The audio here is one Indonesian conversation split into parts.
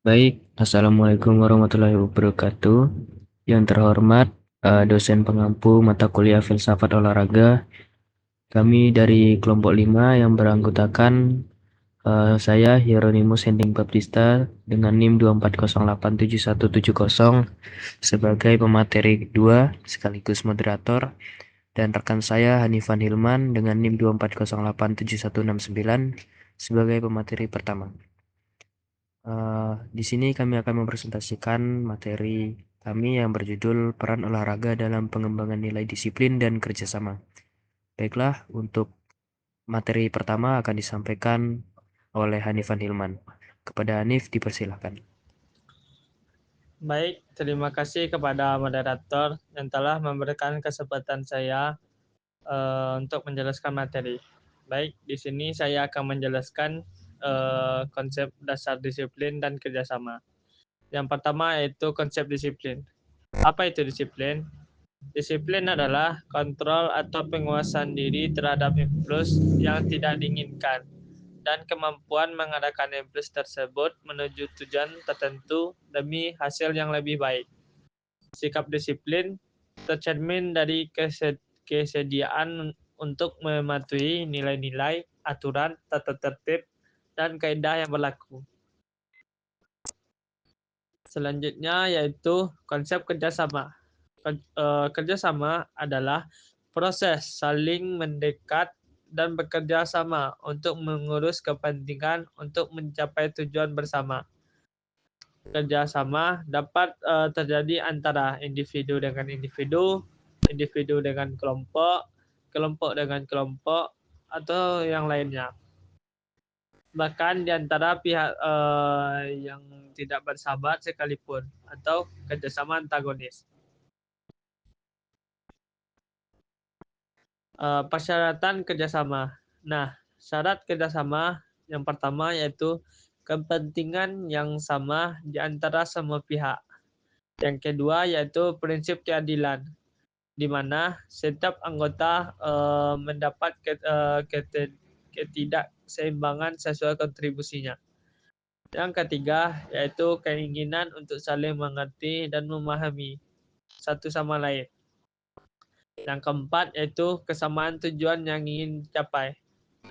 Baik, Assalamualaikum warahmatullahi wabarakatuh. Yang terhormat, dosen pengampu mata kuliah Filsafat Olahraga, kami dari kelompok 5 yang beranggotakan saya Hieronymus Hending Baptista dengan NIM 2408770 sebagai pemateri kedua sekaligus moderator dan rekan saya Hanifan Hilman dengan NIM 2408769 sebagai pemateri pertama. Di sini kami akan mempresentasikan materi kami yang berjudul Peran Olahraga dalam Pengembangan Nilai Disiplin dan Kerjasama. Baiklah, untuk materi pertama akan disampaikan oleh Hanifan Hilman. Kepada Hanif, dipersilahkan. Baik, terima kasih kepada moderator yang telah memberikan kesempatan saya untuk menjelaskan materi. Baik, di sini saya akan menjelaskan konsep dasar disiplin dan kerjasama. Yang pertama yaitu konsep disiplin. Apa itu disiplin? Disiplin adalah kontrol atau penguasaan diri terhadap impuls yang tidak diinginkan dan kemampuan mengarahkan impuls tersebut menuju tujuan tertentu demi hasil yang lebih baik. Sikap disiplin tercermin dari kesediaan untuk mematuhi nilai-nilai, aturan, tata tertib, dan kaidah yang berlaku. Selanjutnya yaitu konsep kerjasama. Kerjasama adalah proses saling mendekat dan bekerja sama untuk mengurus kepentingan untuk mencapai tujuan bersama. Kerjasama dapat terjadi antara individu dengan individu, individu dengan kelompok, kelompok dengan kelompok, atau yang lainnya. Bahkan di antara pihak yang tidak bersahabat sekalipun, atau kerjasama antagonis. Persyaratan kerjasama. Nah, syarat kerjasama yang pertama yaitu kepentingan yang sama di antara semua pihak. Yang kedua yaitu prinsip keadilan, di mana setiap anggota mendapat ketidakseimbangan sesuai kontribusinya. Yang ketiga yaitu keinginan untuk saling mengerti dan memahami satu sama lain. Yang keempat yaitu kesamaan tujuan yang ingin dicapai.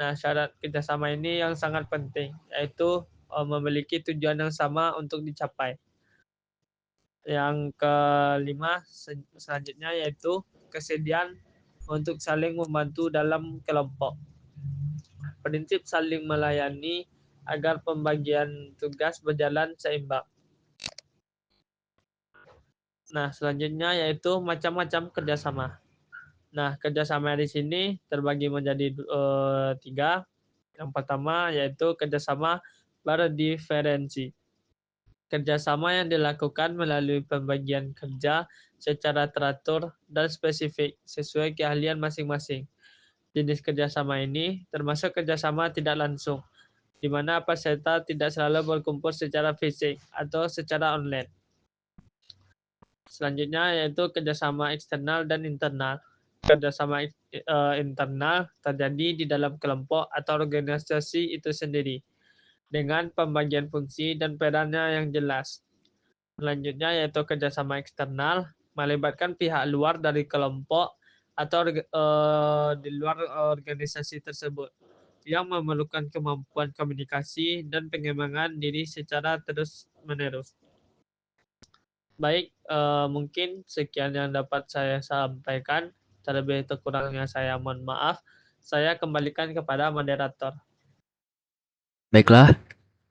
Nah, syarat kerjasama ini yang sangat penting, yaitu memiliki tujuan yang sama untuk dicapai. Yang kelima selanjutnya yaitu kesediaan untuk saling membantu dalam kelompok. Prinsip saling melayani agar pembagian tugas berjalan seimbang. Nah, selanjutnya yaitu macam-macam kerjasama. Nah, kerjasama di sini terbagi menjadi tiga. Yang pertama yaitu kerjasama berdiferensi. Kerjasama yang dilakukan melalui pembagian kerja secara teratur dan spesifik sesuai keahlian masing-masing. Jenis kerjasama ini termasuk kerjasama tidak langsung, di mana peserta tidak selalu berkumpul secara fisik atau secara online. Selanjutnya yaitu kerjasama eksternal dan internal. Kerjasama internal terjadi di dalam kelompok atau organisasi itu sendiri, dengan pembagian fungsi dan perannya yang jelas. Selanjutnya yaitu kerjasama eksternal, melibatkan pihak luar dari kelompok atau di luar organisasi tersebut yang memerlukan kemampuan komunikasi dan pengembangan diri secara terus-menerus. Baik, mungkin sekian yang dapat saya sampaikan. Terlebih kurangnya saya mohon maaf. Saya kembalikan kepada moderator. Baiklah,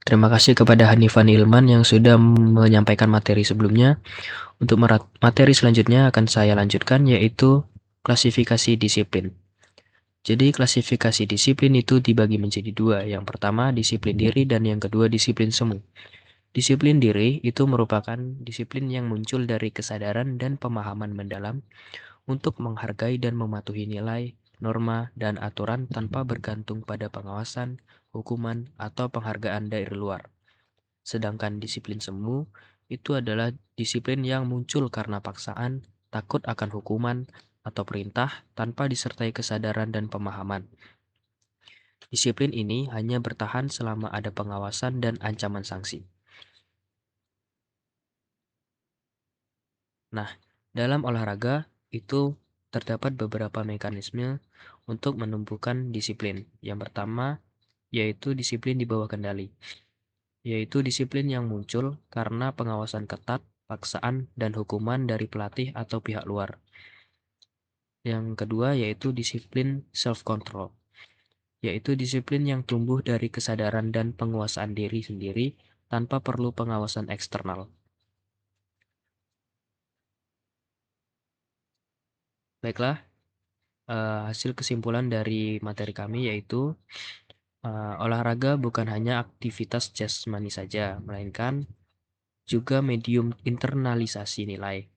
terima kasih kepada Hanifan Hilman yang sudah menyampaikan materi sebelumnya. Untuk materi selanjutnya akan saya lanjutkan, yaitu klasifikasi disiplin. Jadi klasifikasi disiplin itu dibagi menjadi dua. Yang pertama disiplin diri dan yang kedua disiplin semu. Disiplin diri itu merupakan disiplin yang muncul dari kesadaran dan pemahaman mendalam untuk menghargai dan mematuhi nilai, norma, dan aturan tanpa bergantung pada pengawasan, hukuman, atau penghargaan dari luar. Sedangkan disiplin semu itu adalah disiplin yang muncul karena paksaan, takut akan hukuman, atau perintah tanpa disertai kesadaran dan pemahaman. Disiplin ini hanya bertahan selama ada pengawasan dan ancaman sanksi. Nah, dalam olahraga itu terdapat beberapa mekanisme untuk menumbuhkan disiplin. Yang pertama yaitu disiplin di bawah kendali, yaitu disiplin yang muncul karena pengawasan ketat, paksaan, dan hukuman dari pelatih atau pihak luar. Yang kedua yaitu disiplin self-control, yaitu disiplin yang tumbuh dari kesadaran dan penguasaan diri sendiri tanpa perlu pengawasan eksternal. Baiklah, hasil kesimpulan dari materi kami yaitu olahraga bukan hanya aktivitas jasmani saja, melainkan juga medium internalisasi nilai.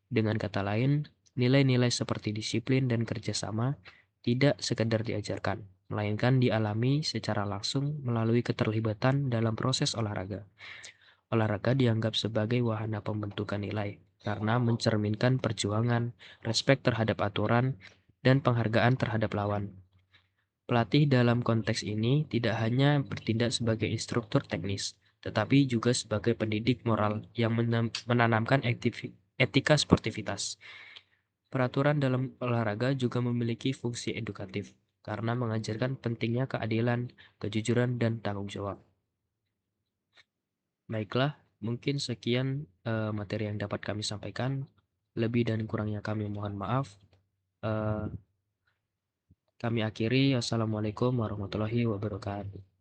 Dengan kata lain, nilai-nilai seperti disiplin dan kerjasama tidak sekedar diajarkan, melainkan dialami secara langsung melalui keterlibatan dalam proses olahraga. Olahraga dianggap sebagai wahana pembentukan nilai karena mencerminkan perjuangan, respek terhadap aturan, dan penghargaan terhadap lawan. Pelatih dalam konteks ini tidak hanya bertindak sebagai instruktur teknis, tetapi juga sebagai pendidik moral yang menanamkan etika sportivitas. Peraturan dalam olahraga juga memiliki fungsi edukatif karena mengajarkan pentingnya keadilan, kejujuran, dan tanggung jawab. Baiklah, mungkin sekian materi yang dapat kami sampaikan. Lebih dan kurangnya kami mohon maaf. Eh, Kami akhiri. Wassalamualaikum warahmatullahi wabarakatuh.